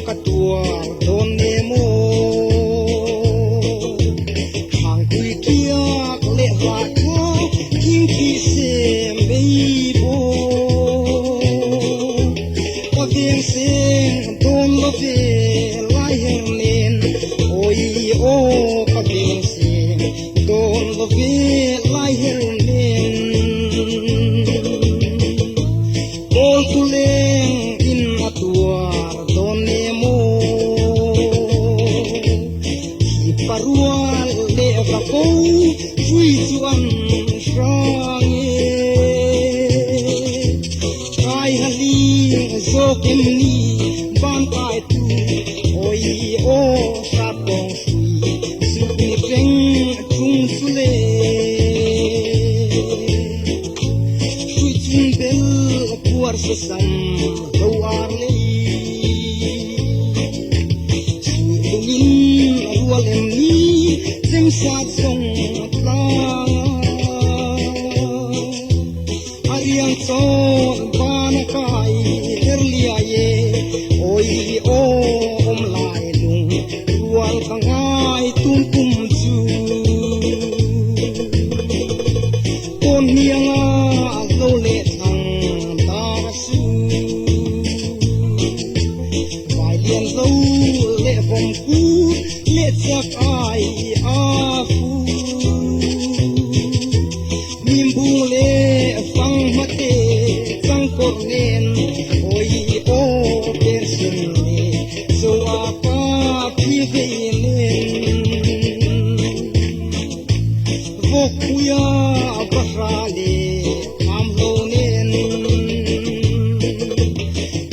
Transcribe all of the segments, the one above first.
กะตัวโดนเนโมทางคุยเกียกเลหาทอคิงที่เสมเบโบก็เพียงเสียงโดนละเวลายแห่งเลนโอ้ยโอ้ก็เพียงเสียงโดนละเวลายแห่งเลนโอ้กุเลงอินอาตัวโดนเนโมที่ปารวาเลกะโกช่วยชวนชางเอไกฮัลีโซเกมนีบ้านตายตูโอ้ยโอ้ชาบองสุยสุนิเพ่งจุงสุเลช่วยจุนเบลปวดสสัมเราอาร์ลีช่วยลุงินรัวเลมนีเต็มสาดส่งตาอาริยังโซบานกายเฮรลียเยโอ้ยโอ้อมลายลุงรัวข้างายตุนกุมจูคนเฮียงอาโลเลทังตาสูไวเลียนโลเลฟมกูเลจักอายอาฟูมิมบูเลฟังมาเตจังกดเนนโอ้ยโอ้เปนสินเนโซอาปาพี่เวเนนวกอุยาบะราเลอามโลเนน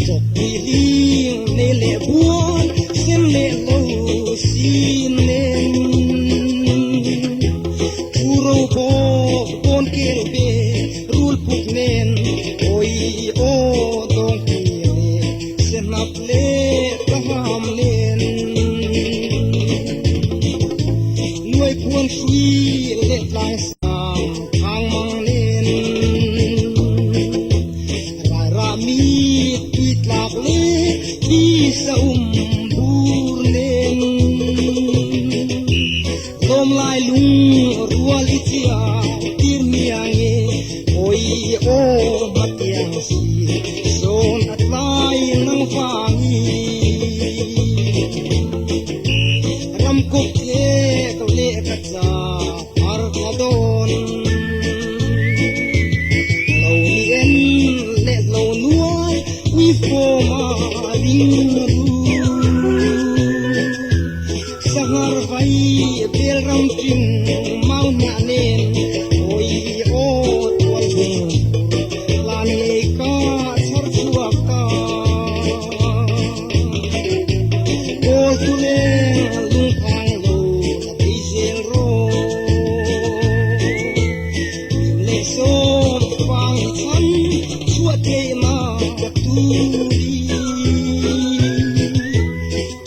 จกวีลีเนเลบวนเซมเลโลซีเนนทูโรโบบนเกลเบรูลพุกเนนโอ้ยโอ้ดงกีเลเซนับเลตะหามเนนหน่วยพวนสุยเลลายสามทางมังเนนรายรามีติดหลากเลดีสะบูเนนลมลายลุงรัวลิเจียติรมียังเอโอ้ยโอ้มาเตียงสีโซนอัดลายนังฟังอีรำกุกเลกเลกัจจาอาร์คาดอนโลนีเอ็นเลโลนัววิโฟมาริงรูSahar vai bel ramping mau nanen oi o tuan bung lane ka sar suaka o tule lung khang lo la diesel ro le so fang chan chua te ma tu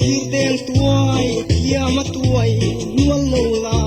di tuai kia ma tuai nual lo la